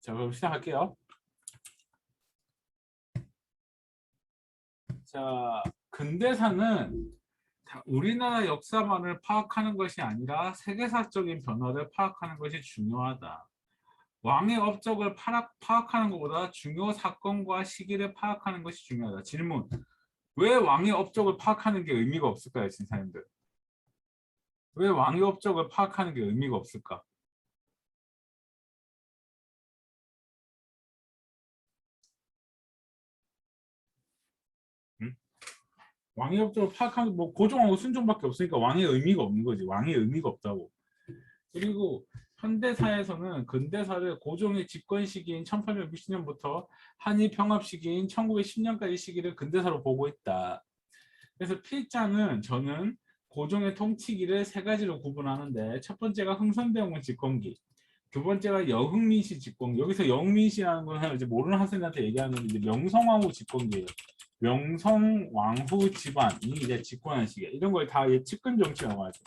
자, 그럼 시작할게요. 자, 근대사는 우리나라 역사만을 파악하는 것이 아니라 세계사적인 변화를 파악하는 것이 중요하다. 왕의 업적을 파악하는 것보다 중요 사건과 시기를 파악하는 것이 중요하다. 질문. 왜 왕의 업적을 파악하는 게 의미가 없을까요, 진사님들? 왜 왕의 업적을 파악하는 게 의미가 없을까? 응? 왕의 업적을 파악하는 뭐 고종하고 순종밖에 없으니까 왕의 의미가 없는 거지. 왕의 의미가 없다고. 그리고 현대사에서는 근대사를 고종의 집권 시기인 1860년부터 한일 평합 시기인 1910년까지 시기를 근대사로 보고 있다. 그래서 필자는 저는 고종의 통치기를 세 가지로 구분하는데 첫 번째가 흥선대원군 집권기, 두 번째가 여흥민씨 집권기. 여기서 여흥민씨라는 건 이제 모르는 학생들한테 얘기하는 건 이제 명성황후 집권기예요. 명성왕후 집안이 이제 집권한 시기에 이런 걸 다 측근 정치라고 하죠.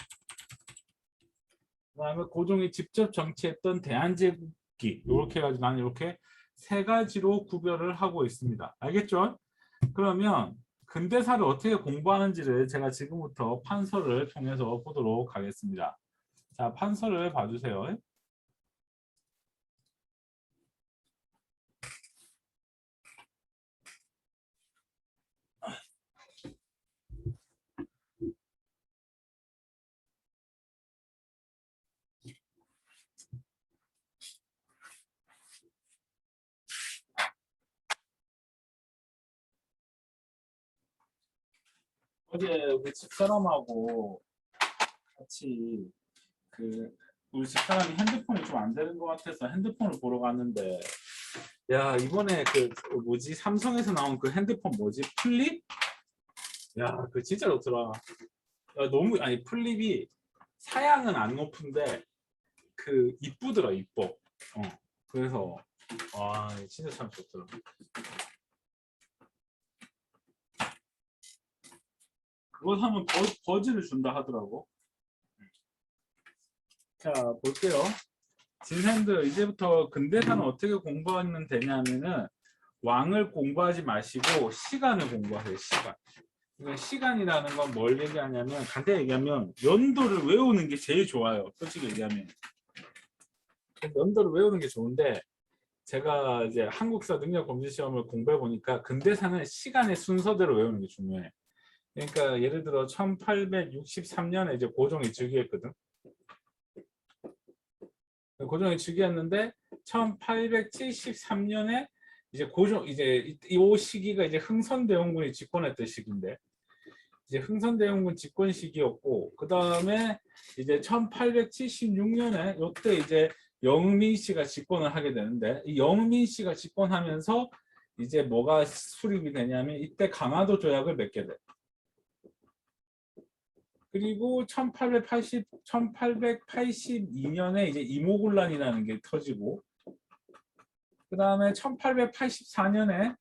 그다음에 고종이 직접 정치했던 대한제국기 이렇게 해가지고 나는 이렇게 세 가지로 구별을 하고 있습니다. 알겠죠? 그러면 근대사를 어떻게 공부하는지를 제가 지금부터 판서를 통해서 보도록 하겠습니다. 자, 판서를 봐주세요. 어제 우리 집사람하고 같이 우리 집사람이 핸드폰이 좀 안 되는 것 같아서 핸드폰을 보러 갔는데 야 이번에 뭐지 삼성에서 나온 그 핸드폰 뭐지 플립? 야 그 진짜 좋더라. 야, 너무 아니 플립이 사양은 안 높은데 이쁘더라 이뻐. 그래서 와 진짜 참 좋더라. 그거 사면 버즈를 준다 하더라고. 자 볼게요. 진생들 이제부터 근대사는 어떻게 공부하면 되냐면은 왕을 공부하지 마시고 시간을 공부하세요. 시간. 그러니까 시간이라는 건 뭘 얘기하냐면 간단히 얘기하면 연도를 외우는 게 제일 좋아요. 솔직히 얘기하면 연도를 외우는 게 좋은데 제가 이제 한국사 능력 검진 시험을 공부해 보니까 근대사는 시간의 순서대로 외우는 게 중요해. 그러니까 예를 들어 1863년에 이제 고종이 즉위했거든. 고종이 즉위했는데 1873년에 이제 이 시기가 이제 흥선대원군이 집권했던 시기인데 이제 흥선대원군 집권 시기였고 그 다음에 이제 1876년에 이때 이제 영민 씨가 집권을 하게 되는데 이 영민 씨가 집권하면서 이제 뭐가 수립이 되냐면 이때 강화도 조약을 맺게 돼. 그리고 1882년에 이제 이모군란이라는 게 터지고 그 다음에 1884년에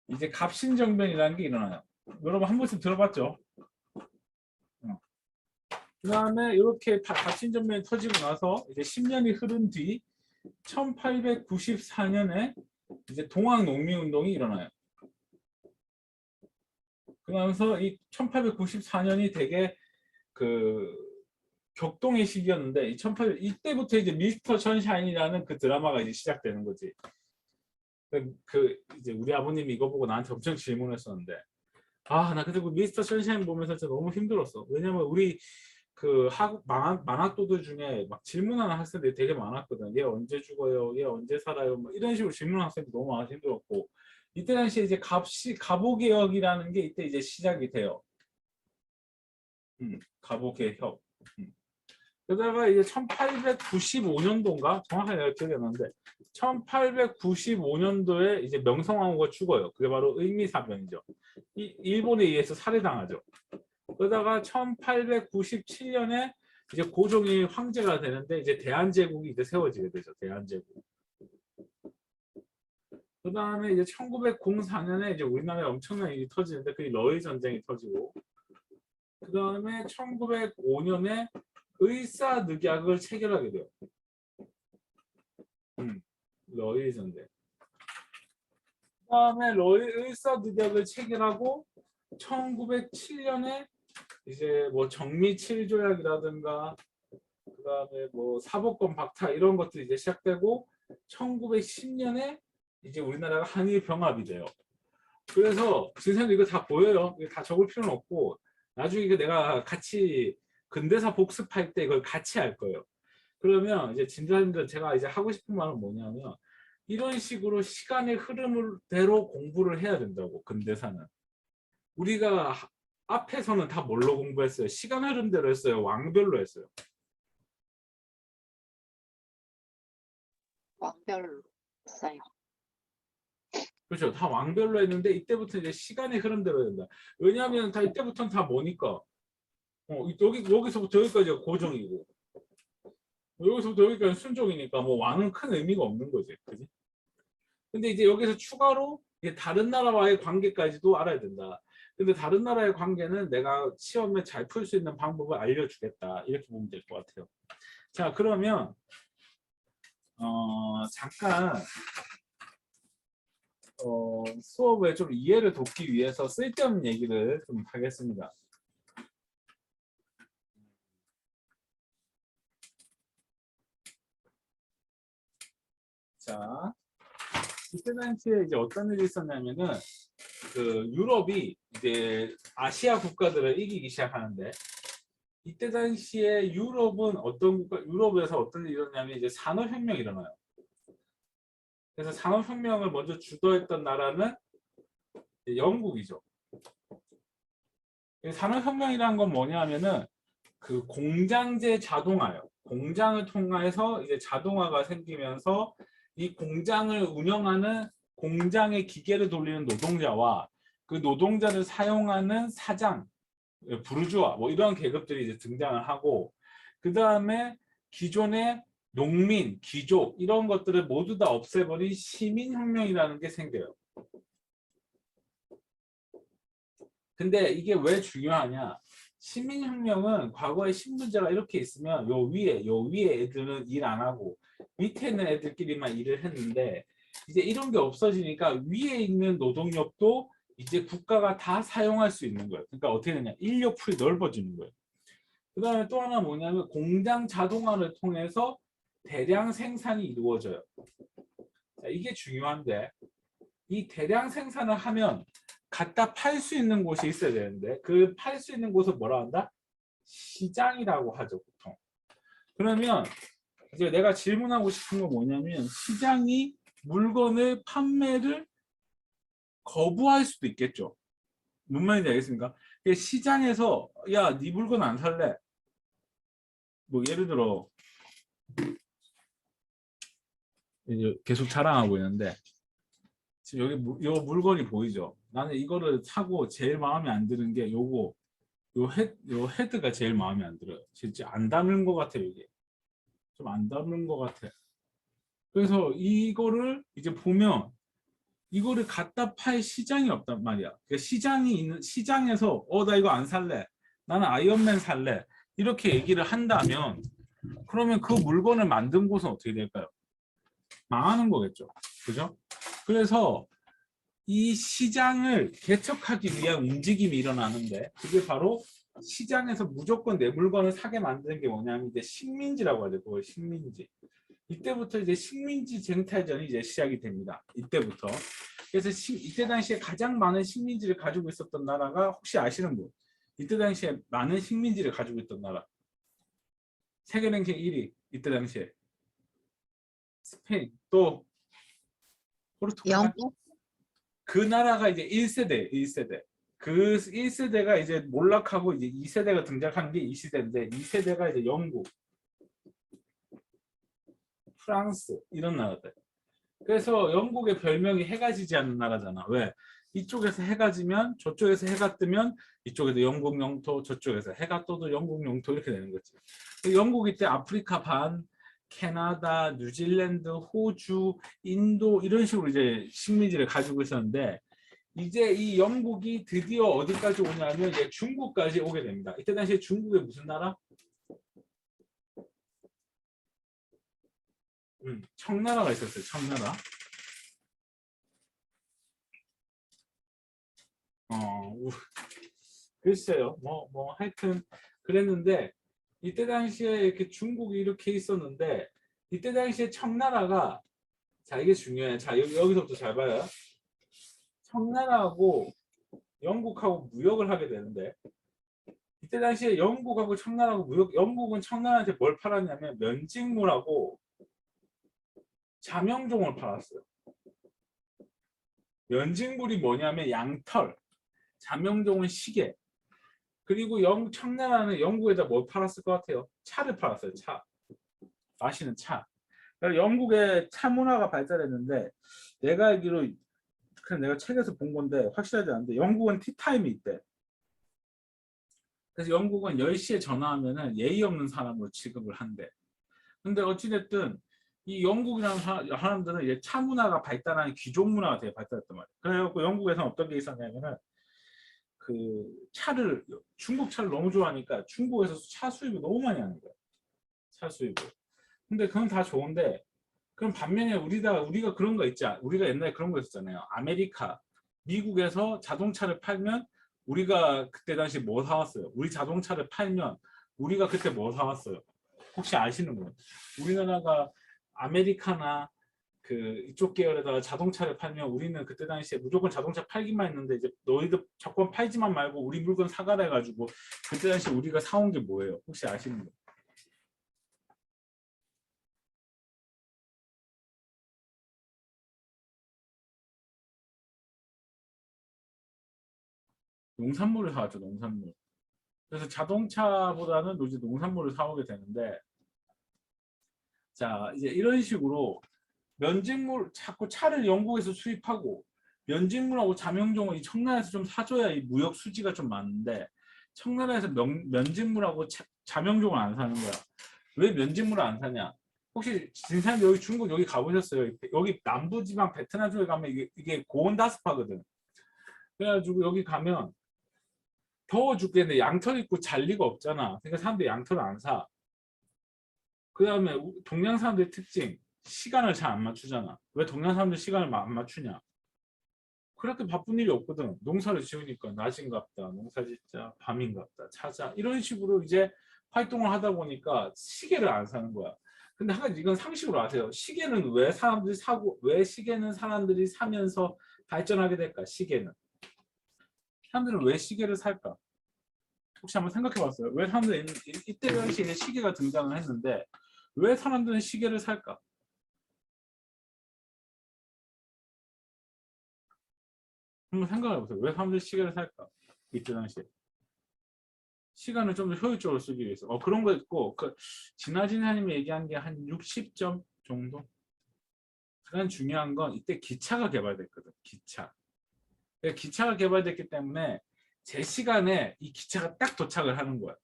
이제 갑신정변이라는 게 일어나요. 여러분 한 번씩 들어봤죠? 그 다음에 이렇게 갑신정변이 터지고 나서 이제 10년이 흐른 뒤 1894년에 이제 동학농민운동이 일어나요. 그러면서 이 1894년이 되게 격동의 시기였는데 이때부터 이제 미스터 선샤인이라는 그 드라마가 이제 시작되는 거지. 이제 우리 아버님이 이거 보고 나한테 엄청 질문했었는데 나 그때 그 미스터 선샤인 보면서 진짜 너무 힘들었어. 왜냐면 우리 한국 만학도들 중에 막 질문하는 학생들이 되게 많았거든. 얘 언제 죽어요? 얘 언제 살아요? 뭐 이런 식으로 질문하는 학생들이 너무 많아서 힘들었고 이때 당시에 이제 갑오개혁이라는 게 이때 이제 시작이 돼요. 갑오개혁. 그러다가 이제 1895년도인가 정확하게 내가 기억이 안 나는데 1895년도에 이제 명성황후가 죽어요. 그게 바로 의미사변이죠. 일본에 의해서 살해당하죠. 그러다가 1897년에 이제 고종이 황제가 되는데 이제 대한제국이 이제 세워지게 되죠. 대한제국. 그 다음에 이제 1904년에 이제 우리나라에 엄청난 일이 터지는데 그게 러일 전쟁이 터지고 그 다음에 1905년에 의사늑약을 체결하게 돼요. 러일전대. 그다음에 러일 의사득약을 체결하고 1907년에 이제 뭐 정미 7조약이라든가 그다음에 뭐 사법권 박탈 이런 것들이 이제 시작되고 1910년에 이제 우리나라가 한일 병합이 돼요. 그래서 선생님 이거 다 보여요. 이거 다 적을 필요는 없고 나중에 이거 내가 같이 근대사 복습할 때 이걸 같이 할 거예요. 그러면 이제 진도사님들 제가 이제 하고 싶은 말은 뭐냐면 이런 식으로 시간의 흐름대로 공부를 해야 된다고. 근대사는 우리가 앞에서는 다 뭘로 공부했어요? 시간 흐름대로 했어요? 왕별로 했어요? 왕별로 했어요. 그렇죠. 다 왕별로 했는데 이때부터 이제 시간의 흐름대로 해야 된다. 왜냐하면 다 이때부터는 다 뭐니까 여기서부터 여기까지가 고정이고 여기서부터 여기까지 순종이니까 뭐 왕은 큰 의미가 없는 거지. 그지? 근데 이제 여기서 추가로 이제 다른 나라와의 관계까지도 알아야 된다. 근데 다른 나라의 관계는 내가 시험에 잘 풀 수 있는 방법을 알려주겠다. 이렇게 보면 될 것 같아요. 자, 그러면 잠깐 수업을 좀 이해를 돕기 위해서 쓸데없는 얘기를 좀 하겠습니다. 자, 이때 당시에 이제 어떤 일이 있었냐면은 그 유럽이 이제 아시아 국가들을 이기기 시작하는데 이때 당시에 유럽은 유럽에서 어떤 일이 일어나냐면 이제 산업혁명이 일어나요. 그래서 산업혁명을 먼저 주도했던 나라는 영국이죠. 산업혁명이라는 건 뭐냐면은 그 공장제 자동화요. 공장을 통해서 이제 자동화가 생기면서 이 공장을 운영하는 공장의 기계를 돌리는 노동자와 그 노동자를 사용하는 사장, 부르주아 뭐 이런 계급들이 이제 등장을 하고 그 다음에 기존의 농민, 귀족 이런 것들을 모두 다 없애버린 시민혁명이라는 게 생겨요. 근데 이게 왜 중요하냐? 시민혁명은 과거에 신분제가 이렇게 있으면 요 위에 애들은 일 안 하고 밑에 있는 애들끼리만 일을 했는데 이제 이런 게 없어지니까 위에 있는 노동력도 이제 국가가 다 사용할 수 있는 거예요. 그러니까 어떻게 되냐? 인력풀이 넓어지는 거예요. 그 다음에 또 하나 뭐냐면 공장 자동화를 통해서 대량 생산이 이루어져요. 자, 이게 중요한데 이 대량 생산을 하면 갖다 팔 수 있는 곳이 있어야 되는데 그 팔 수 있는 곳을 뭐라 한다? 시장이라고 하죠, 보통. 그러면 이제 내가 질문하고 싶은 건 뭐냐면 시장이 물건을 판매를 거부할 수도 있겠죠. 뭔 말인지 알겠습니까? 시장에서 야, 네 물건 안 살래. 뭐 예를 들어 이제 계속 자랑하고 있는데 지금 여기 요 물건이 보이죠? 나는 이거를 사고 제일 마음에 안 드는 게 요거 요 헤드가 제일 마음에 안 들어요. 진짜 안 닮은 것 같아요. 이게 좀 안 닮은 것 같아. 그래서 이거를 이제 보면 이거를 갖다 팔 시장이 없단 말이야. 그러니까 시장이 있는 시장에서 나 이거 안 살래. 나는 아이언맨 살래. 이렇게 얘기를 한다면 그러면 그 물건을 만든 곳은 어떻게 될까요? 망하는 거겠죠. 그죠? 그래서 이 시장을 개척하기 위한 움직임이 일어나는데 그게 바로 시장에서 무조건 내 물건을 사게 만드는 게 뭐냐면 이제 식민지라고 하죠. 그걸 식민지. 이때부터 이제 식민지 쟁탈전이 이제 시작이 됩니다. 이때부터. 그래서 이때 당시에 가장 많은 식민지를 가지고 있었던 나라가 혹시 아시는 분? 이때 당시에 많은 식민지를 가지고 있던 나라. 세계 랭킹 1위. 이때 당시에 스페인 또 포르투갈. 영국? 그 나라가 이제 1세대. 그 1세대가 이제 몰락하고 이제 2세대가 등장한 게 이 시대인데 2세대가 이제 영국, 프랑스 이런 나라들. 그래서 영국의 별명이 해가 지지 않는 나라잖아. 왜? 이쪽에서 해가 지면 저쪽에서 해가 뜨면 이쪽에서 영국 영토, 저쪽에서 해가 떠도 영국 영토 이렇게 되는 거지. 영국이 때 아프리카 반, 캐나다, 뉴질랜드, 호주, 인도 이런 식으로 이제 식민지를 가지고 있었는데 이제 이 영국이 드디어 어디까지 오냐면 이제 중국까지 오게 됩니다. 이때 당시에 중국의 무슨 나라? 청나라가 있었어요. 청나라. 글쎄요. 하여튼 그랬는데 이때 당시에 이렇게 중국이 이렇게 있었는데 이때 당시에 청나라가 자 이게 중요해. 자 여기서부터 잘 봐요. 청나라하고 영국하고 무역을 하게 되는데 이때 당시에 영국하고 청나라하고 무역 영국은 청나라한테 뭘 팔았냐면 면직물하고 자명종을 팔았어요. 면직물이 뭐냐면 양털, 자명종은 시계. 그리고 청나라는 영국에다 뭘 팔았을 것 같아요? 차를 팔았어요. 차. 마시는 차. 그러니까 영국의 차 문화가 발달했는데 내가 알기로 그냥 내가 책에서 본 건데 확실하지 않은데 영국은 티타임이 있대. 그래서 영국은 10시에 전화하면은 예의 없는 사람으로 취급을 한대. 근데 어찌됐든 이 영국이라는 사람들은 이제 차 문화가 발달한 귀족 문화가 되게 발달했단 말이에요. 그래갖고 영국에서는 어떤 게 있었냐면은 그 차를 중국 차를 너무 좋아하니까 중국에서 차 수입을 너무 많이 하는 거야. 차 수입을. 근데 그건 다 좋은데 그럼 반면에 우리가 그런 거 있지 우리가 옛날에 그런 거 있었잖아요. 아메리카, 미국에서 자동차를 팔면 우리가 그때 당시 뭐 사왔어요? 우리 자동차를 팔면 우리가 그때 뭐 사왔어요? 혹시 아시는 분? 우리나라가 아메리카나 그 이쪽 계열에다가 자동차를 팔면 우리는 그때 당시에 무조건 자동차 팔기만 했는데 이제 너희들 조건 팔지만 말고 우리 물건 사가라 해가지고 그때 당시 우리가 사온 게 뭐예요? 혹시 아시는 분? 농산물을 사왔죠. 농산물. 그래서 자동차보다는 이제 농산물을 사오게 되는데 자 이제 이런 식으로 면직물 자꾸 차를 영국에서 수입하고 면직물하고 자명종을 이 청나라에서 좀 사줘야 이 무역 수지가 좀 많은데 청나라에서 면직물하고 자명종을 안 사는 거야. 왜 면직물을 안 사냐? 혹시 진사님 여기 중국 여기 가보셨어요? 여기 남부지방 베트남 쪽에 가면 이게 고온다습하거든. 그래가지고 여기 가면 더워 죽겠는데 양털 입고 잘 리가 없잖아. 그러니까 사람들이 양털을 안 사. 그 다음에 동양 사람들의 특징 시간을 잘 안 맞추잖아. 왜 동양 사람들 시간을 안 맞추냐? 그렇게 바쁜 일이 없거든. 농사를 지으니까 낮인갑다, 농사 짓자, 밤인갑다, 찾아 이런 식으로 이제 활동을 하다 보니까 시계를 안 사는 거야. 근데 한 가지 이건 상식으로 아세요. 시계는 왜 사람들이 사고 왜 시계는 사람들이 사면서 발전하게 될까? 시계는 사람들은 왜 시계를 살까? 혹시 한번 생각해 봤어요? 왜 사람들이 이때 당시에 시계가 등장을 했는데 왜 사람들은 시계를 살까? 한번 생각해 보세요. 왜 사람들이 시계를 살까? 이때 당시에. 시간을 좀 더 효율적으로 쓰기 위해서. 그런 거 있고, 진아진사님이 얘기한 게 한 60점 정도? 가장 중요한 건 이때 기차가 개발됐거든. 기차. 기차가 개발됐기 때문에 제 시간에 이 기차가 딱 도착을 하는 거야.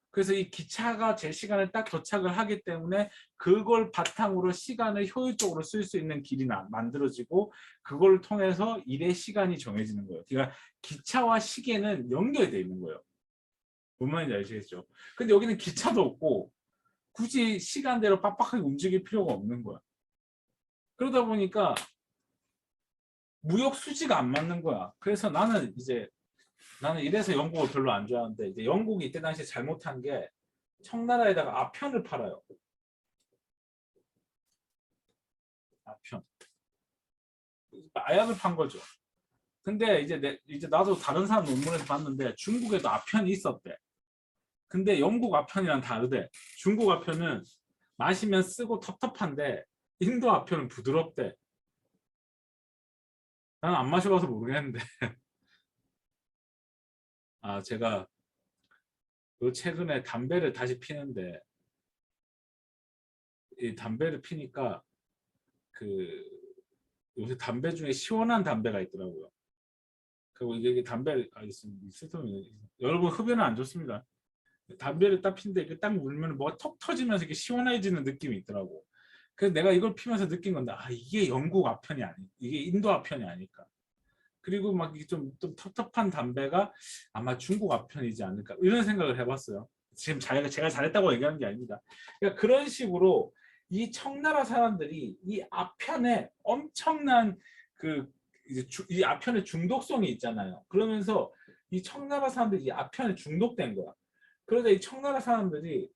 그래서 이 기차가 제 시간에 딱 도착을 하기 때문에 그걸 바탕으로 시간을 효율적으로 쓸 수 있는 길이 만들어지고 그걸 통해서 일의 시간이 정해지는 거예요. 그러니까 기차와 시계는 연결되어 있는 거예요. 뭔 말인지 아시겠죠? 근데 여기는 기차도 없고 굳이 시간대로 빡빡하게 움직일 필요가 없는 거야. 그러다 보니까 무역 수지가 안 맞는 거야. 그래서 나는 이래서 영국을 별로 안 좋아하는데 이제 영국이 이때 당시에 잘못한 게 청나라에다가 아편을 팔아요. 아편. 마약을 판 거죠. 근데 이제 나도 다른 사람 논문에서 봤는데 중국에도 아편이 있었대. 근데 영국 아편이랑 다르대. 중국 아편은 마시면 쓰고 텁텁한데 인도 아편은 부드럽대. 나는 안 마셔봐서 모르겠는데 제가 요 최근에 담배를 다시 피는데 이 담배를 피니까 그 요새 담배 중에 시원한 담배가 있더라고요. 그리고 이게 담배 있으면 여러분 흡연은 안 좋습니다. 담배를 딱 피는데 이게 딱 물면 뭐가 톡 터지면서 이게 시원해지는 느낌이 있더라고. 그래서 내가 이걸 피면서 느낀 건데 이게 영국 아편이 아니 이게 인도 아편이 아닐까. 그리고 막 이게 좀 텁텁한 담배가 아마 중국 아편이지 않을까 이런 생각을 해봤어요. 지금 제가 잘했다고 얘기하는 게 아닙니다. 그러니까 그런 식으로 이 청나라 사람들이 이 아편에 엄청난 그 이제 이 아편에 중독성이 있잖아요. 그러면서 이 청나라 사람들이 이 아편에 중독된 거야. 그러다 이 청나라 사람들이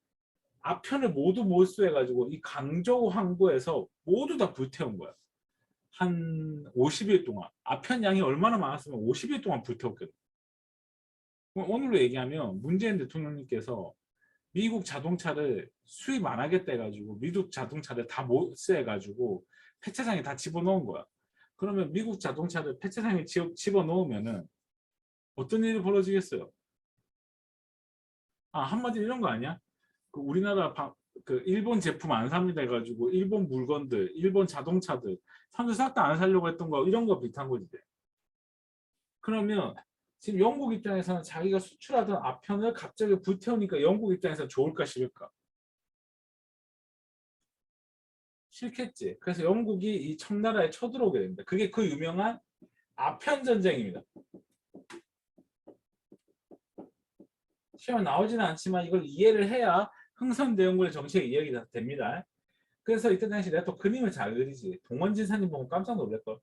아편을 모두 몰수해가지고 이 강저우 항구에서 모두 다 불태운 거야. 한 50일 동안. 아편 양이 얼마나 많았으면 50일 동안 불태웠거든. 오늘로 얘기하면 문재인 대통령님께서 미국 자동차를 수입 안 하겠다 해가지고 미국 자동차를 다 몰수해가지고 폐차장에 다 집어넣은 거야. 그러면 미국 자동차를 폐차장에 집어넣으면은 어떤 일이 벌어지겠어요? 아, 한마디로 이런 거 아니야? 그 우리나라 그 일본 제품 안 삽니다 해가지고 일본 물건들, 일본 자동차들 사람들 싹 다 안 사려고 했던 거 이런 거 비슷한 거지. 그러면 지금 영국 입장에서는 자기가 수출하던 아편을 갑자기 불태우니까 영국 입장에서 좋을까 싫을까? 싫겠지. 그래서 영국이 이 청나라에 쳐들어오게 됩니다. 그게 그 유명한 아편 전쟁입니다. 시험 나오지는 않지만 이걸 이해를 해야 흥선대원군의 정책이 이해가 됩니다. 그래서 이때 당시 내가 또 그림을 잘 그리지. 동원진사님 보면 깜짝 놀랄걸.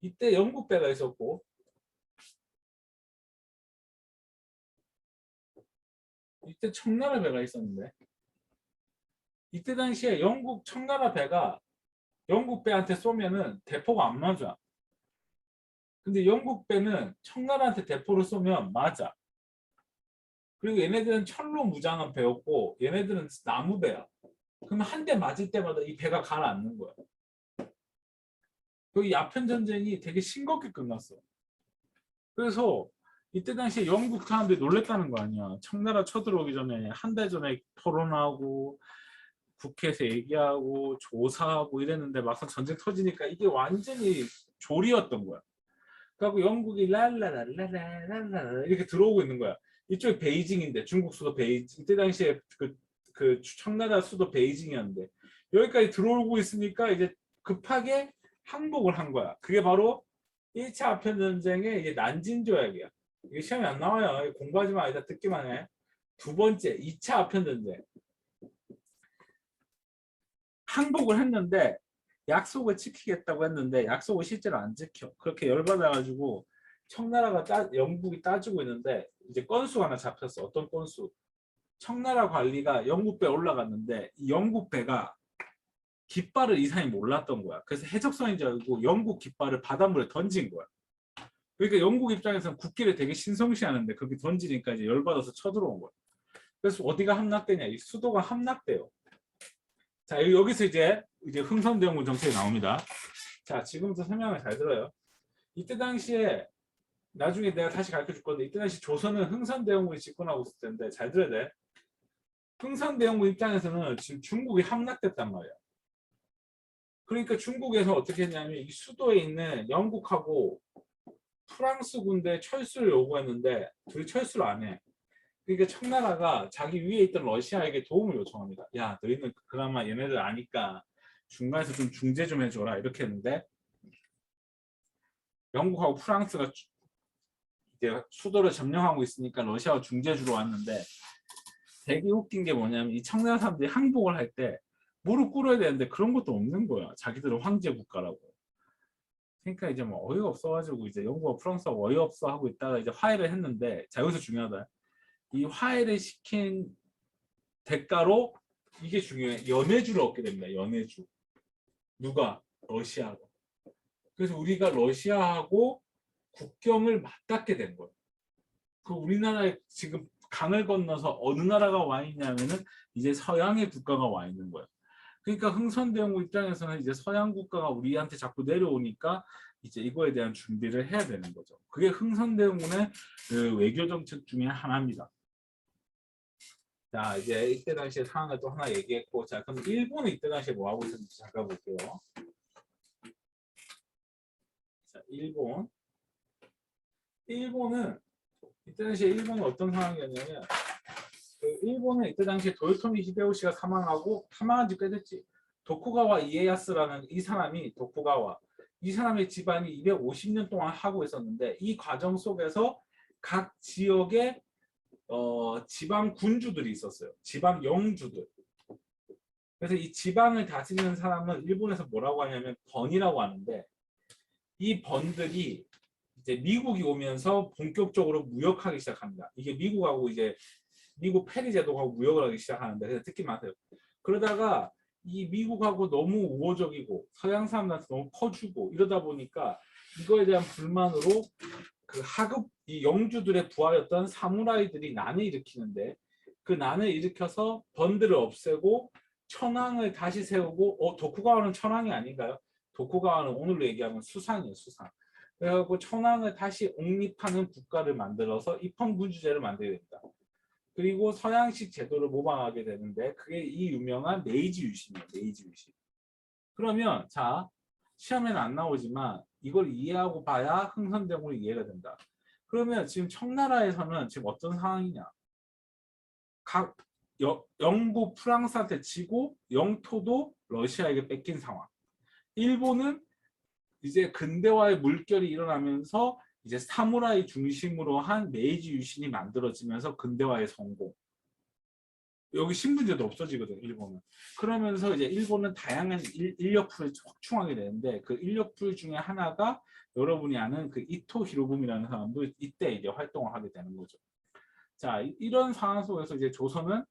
이때 영국 배가 있었고 이때 청나라 배가 있었는데 이때 당시에 영국 청나라 배가 영국 배한테 쏘면은 대포가 안 맞아. 근데 영국 배는 청나라한테 대포를 쏘면 맞아. 그리고 얘네들은 철로 무장한 배였고 얘네들은 나무 배야. 그러면 한 대 맞을 때마다 이 배가 가라앉는 거야. 이 아편 전쟁이 되게 싱겁게 끝났어. 그래서 이때 당시에 영국 사람들이 놀랬다는 거 아니야. 청나라 쳐들어오기 전에 한 달 전에 토론하고 국회에서 얘기하고 조사하고 이랬는데 막상 전쟁 터지니까 이게 완전히 졸이었던 거야. 그래갖고 영국이 랄라랄라랄라라 이렇게 들어오고 있는 거야. 이쪽이 베이징인데 중국 수도 베이징. 이때 당시에 그 청나라 수도 베이징이었는데 여기까지 들어오고 있으니까 이제 급하게 항복을 한 거야. 그게 바로 1차 아편전쟁의 이제 난징조약이야. 이게 시험에 안 나와요. 공부하지 마. 일단 듣기만 해. 두 번째 2차 아편전쟁. 항복을 했는데 약속을 지키겠다고 했는데 약속을 실제로 안 지켜. 그렇게 열받아가지고 청나라가 영국이 따지고 있는데 이제 건수가 하나 잡혔어. 어떤 건수? 청나라 관리가 영국 배에 올라갔는데 이 영국 배가 깃발을 이상이 몰랐던 거야. 그래서 해적선인 줄 알고 영국 깃발을 바닷물에 던진 거야. 그러니까 영국 입장에서는 국기를 되게 신성시하는데 그렇게 던지니까 이제 열받아서 쳐들어온 거야. 그래서 어디가 함락되냐? 이 수도가 함락돼요. 자, 여기서 이제 흥선대원군 정책이 나옵니다. 자, 지금부터 설명을 잘 들어요. 이때 당시에 나중에 내가 다시 가르쳐 줄 건데 이때 당시 조선은 흥선대원군이 집권하고 있을 텐데 잘 들어야 돼. 흥선대원군 입장에서는 지금 중국이 함락됐단 말이야. 그러니까 중국에서 어떻게 했냐면 이 수도에 있는 영국하고 프랑스 군대 철수를 요구했는데 둘이 철수를 안 해. 그러니까 청나라가 자기 위에 있던 러시아에게 도움을 요청합니다. 야, 너희는 그나마 얘네들 아니까 중간에서 좀 중재 좀 해줘라 이렇게 했는데 영국하고 프랑스가 이제 수도를 점령하고 있으니까 러시아가 중재 주러 왔는데 되게 웃긴 게 뭐냐면 이 청나라 사람들이 항복을 할 때 무릎 꿇어야 되는데 그런 것도 없는 거야. 자기들은 황제 국가라고. 그러니까 이제 뭐 어이가 없어가지고 이제 영국과 프랑스가 어이없어 하고 있다가 이제 화해를 했는데 자 여기서 중요하다. 이 화해를 시킨 대가로 이게 중요해. 연해주를 얻게 됩니다. 연해주. 누가? 러시아가. 그래서 우리가 러시아하고 국경을 맞닿게 된 거예요. 그 우리나라에 지금 강을 건너서 어느 나라가 와 있냐면은 이제 서양의 국가가 와 있는 거예요. 그러니까 흥선대원군 입장에서는 이제 서양 국가가 우리한테 자꾸 내려오니까 이제 이거에 대한 준비를 해야 되는 거죠. 그게 흥선대원군의 그 외교 정책 중에 하나입니다. 자, 이제 이때 당시의 상황을 또 하나 얘기했고, 자, 그럼 일본은 이때 당시에 뭐 하고 있었는지 잠깐 볼게요. 자, 일본은 이때 당시에 일본은 어떤 상황이었냐면, 그 일본은 이때 당시에 도요토미 히데요시가 사망한 지 꽤 됐지. 도쿠가와 이에야스라는 이 사람이 이 사람의 집안이 250년 동안 하고 있었는데 이 과정 속에서 각 지역의 지방 군주들이 있었어요. 지방 영주들. 그래서 이 지방을 다스리는 사람은 일본에서 뭐라고 하냐면 번이라고 하는데, 이 번들이 이제 미국이 오면서 본격적으로 무역하기 시작합니다. 이게 미국하고 이제 미국 페리 제도하고 무역을 하기 시작하는데, 그래서 듣기 마세요. 그러다가 이 미국하고 너무 우호적이고 서양 사람들한테 너무 커주고 이러다 보니까 이거에 대한 불만으로 그 하급 이 영주들의 부하였던 사무라이들이 난을 일으키는데, 그 난을 일으켜서 번들을 없애고 천황을 다시 세우고, 도쿠가와는 천황이 아닌가요? 도쿠가와는 오늘로 얘기하면 수상이에요, 수상. 그래갖고 천황을 다시 옹립하는 국가를 만들어서 입헌군주제를 만들게 됩니다. 그리고 서양식 제도를 모방하게 되는데, 그게 이 유명한 메이지 유신이에요. 메이지 유신. 그러면 자, 시험에는 안 나오지만 이걸 이해하고 봐야 흥선대원군이 이해가 된다. 그러면 지금 청나라에서는 지금 어떤 상황이냐? 각 영국, 프랑스한테 지고 영토도 러시아에게 뺏긴 상황. 일본은 이제 근대화의 물결이 일어나면서 이제 사무라이 중심으로 한 메이지 유신이 만들어지면서 근대화의 성공. 여기 신분제도 없어지거든, 일본은. 그러면서 이제 일본은 다양한 인력풀을 확충하게 되는데, 그 인력풀 중에 하나가 여러분이 아는 그 이토 히로부미라는 사람도 이때 이제 활동을 하게 되는 거죠. 자, 이런 상황 속에서 이제 조선은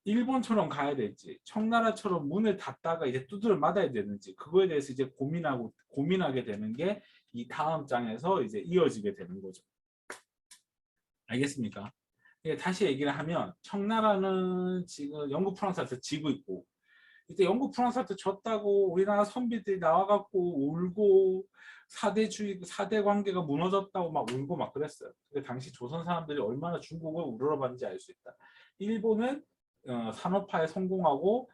일본처럼 가야 될지, 청나라처럼 문을 닫다가 이제 두드려 맞아야 되는지, 그거에 대해서 이제 고민하게 되는 게 이 다음 장에서 이제 이어지게 되는 거죠. 알겠습니까? 다시 얘기를 하면, 청나라는 지금 영국, 프랑스한테 지고 있고, 이때 영국, 프랑스한테 졌다고 우리나라 선비들이 나와갖고 울고, 사대 관계가 무너졌다고 막 울고 막 그랬어요. 근데 당시 조선 사람들이 얼마나 중국을 우러러봤는지 알 수 있다. 일본은 산업화에 성공하고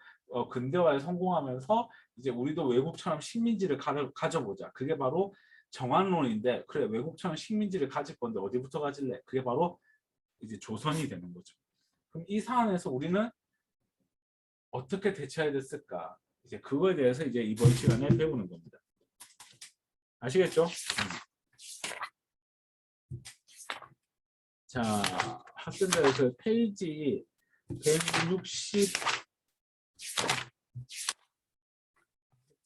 근대화에 성공하면서 이제 우리도 외국처럼 식민지를 가져보자. 그게 바로 정한론인데, 그래 외국처럼 식민지를 가질 건데 어디부터 가질래? 그게 바로 이제 조선이 되는 거죠. 그럼 이 사안에서 우리는 어떻게 대처해야 됐을까? 이제 그거에 대해서 이제 이번 시간에 배우는 겁니다. 아시겠죠? 자, 학생들 그 페이지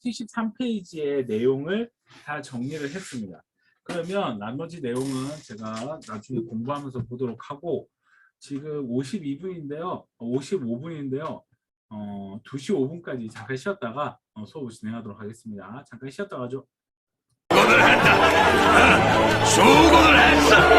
73페이지의 내용을 다 정리를 했습니다. 그러면 나머지 내용은 제가 나중에 공부하면서 보도록 하고, 지금 52분인데요. 55분인데요. 2시 5분까지 잠깐 쉬었다가 수업을 진행하도록 하겠습니다. 잠깐 쉬었다 가죠. 수고를 했다. 수고를 했어.